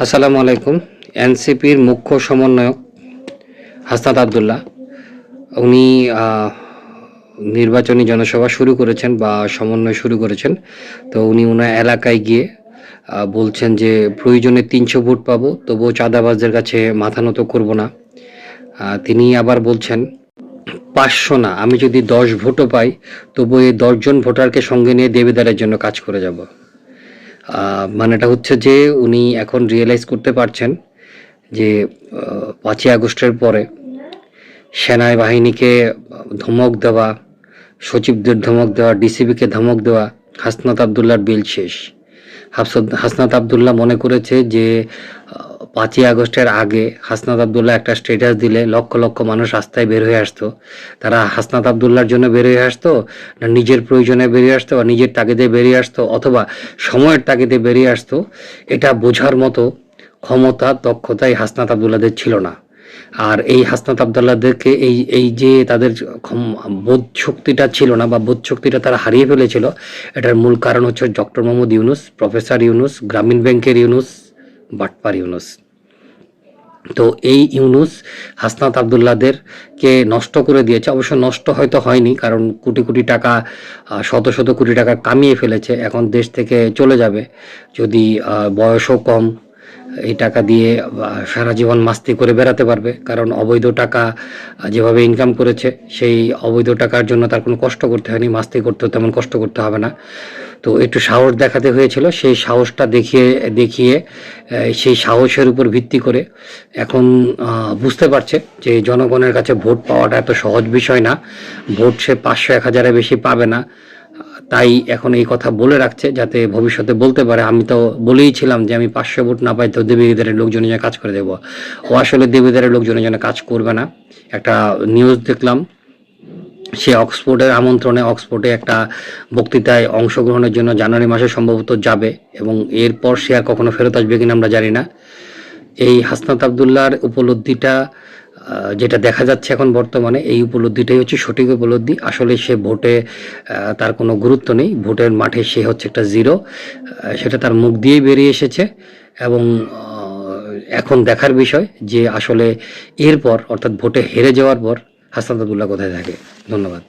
আসসালামু আলাইকুম। এনসিপির মুখ্য সমন্বয়ক হাসনাত আবদুল্লাহ উনি নির্বাচনী জনসভা শুরু করেছেন বা সমন্বয় শুরু করেছেন। তো উনি ওনার এলাকায় গিয়ে বলছেন যে প্রয়োজনে ৩০০ ভোট পাবো, তবুও চাঁদাবাজদের কাছে মাথা নত করব না। তিনি আবার বলছেন ৫০০ না, আমি যদি ১০ ভোটও পাই তবু এই ১০ জন ভোটারকে সঙ্গে নিয়ে দেবিদারের জন্য কাজ করে যাব। মানেটা হচ্ছে যে উনি এখন রিয়েলাইজ করতে পারছেন যে ৫ই আগস্টের পরে সেনাবাহিনীকে ধমক দেওয়া, সচিবদের ধমক দেওয়া, ডিসিপিকে ধমক দেওয়া, হাসনাত আবদুল্লাহর বিল শেষ। হাসনাত আবদুল্লাহ মনে করেছে যে ৫ই আগস্টের আগে হাসনাত আবদুল্লাহ একটা স্ট্যাটাস দিলে লক্ষ লক্ষ মানুষ রাস্তায় বের হয়ে আসতো। তারা হাসনাত আবদুল্লাহর জন্য বের হয়ে আসতো, না নিজের প্রয়োজনে বেরিয়ে আসতো, বা নিজের তাগিদে বেরিয়ে আসতো, অথবা সময়ের তাগিদে বেরিয়ে আসতো। এটা বোঝার মতো ক্ষমতা, দক্ষতা এই হাসনাত আবদুল্লাহদের ছিল না। আর এই হাসনাত আবদুল্লাহদেরকে এই যে তাদের বোধ শক্তিটা ছিল না, বা বোধ শক্তিটা তারা হারিয়ে ফেলেছিল, এটার মূল কারণ হচ্ছে ডক্টর মোহাম্মদ ইউনূস, প্রফেসর ইউনূস, গ্রামীণ ব্যাংকের ইউনূস, বাটপার ইউনূস। তো এই ইউনূস হাসনাত আবদুল্লাহদেরকে নষ্ট করে দিয়েছে। অবশ্য নষ্ট হয়তো হয়নি, কারণ কোটি কোটি টাকা, শত শত কোটি টাকা কামিয়ে ফেলেছে। এখন দেশ থেকে চলে যাবে, যদি বয়সও কম, এই টাকা দিয়ে সারা জীবন মাস্তি করে বেড়াতে পারবে। কারণ অবৈধ টাকা যেভাবে ইনকাম করেছে, সেই অবৈধ টাকার জন্য তার কোনো কষ্ট করতে হয়নি, মাস্তি করতেও তেমন কষ্ট করতে হবে না। তো একটু সাহস দেখাতে হয়েছিল, সেই সাহসটা দেখিয়ে সেই সাহসের উপর ভিত্তি করে এখন বুঝতে পারছে যে জনগণের কাছে ভোট পাওয়াটা এত সহজ বিষয় না। ভোট সে ৫০০-১০০০-এর বেশি পাবে না। তাই এখন এই কথা বলে রাখছে, যাতে ভবিষ্যতে বলতে পারে আমি তো বলেই ছিলাম যে আমি ৫০০ ভোট না পাই তো দেবিদারের লোকজনের জন্য কাজ করে দেব। ও আসলে দেবিদারের লোকজনের জন্য কাজ করবে না। একটা নিউজ দেখলাম, সে অক্সফোর্ডের আমন্ত্রণে অক্সফোর্ডে একটা বক্তৃতায় অংশগ্রহণের জন্য জানুয়ারি মাসে সম্ভবত যাবে, এবং এরপর সে আর কখনো ফেরত আসবে কিনা আমরা জানি না। এই হাসনাত আবদুল্লাহর উপলব্ধিটা যেটা দেখা যাচ্ছে এখন বর্তমানে, এই উপলব্ধিটাই হচ্ছে সঠিক উপলব্ধি। আসলে সে ভোটে তার কোনো গুরুত্ব নেই, ভোটের মাঠে সে হচ্ছে একটা জিরো। সেটা তার মুখ দিয়েই বেরিয়ে এসেছে। এবং এখন দেখার বিষয় যে আসলে এরপর, অর্থাৎ ভোটে হেরে যাওয়ার পর হাসনাত আবদুল্লাহ কোথায় থাকে। ধন্যবাদ।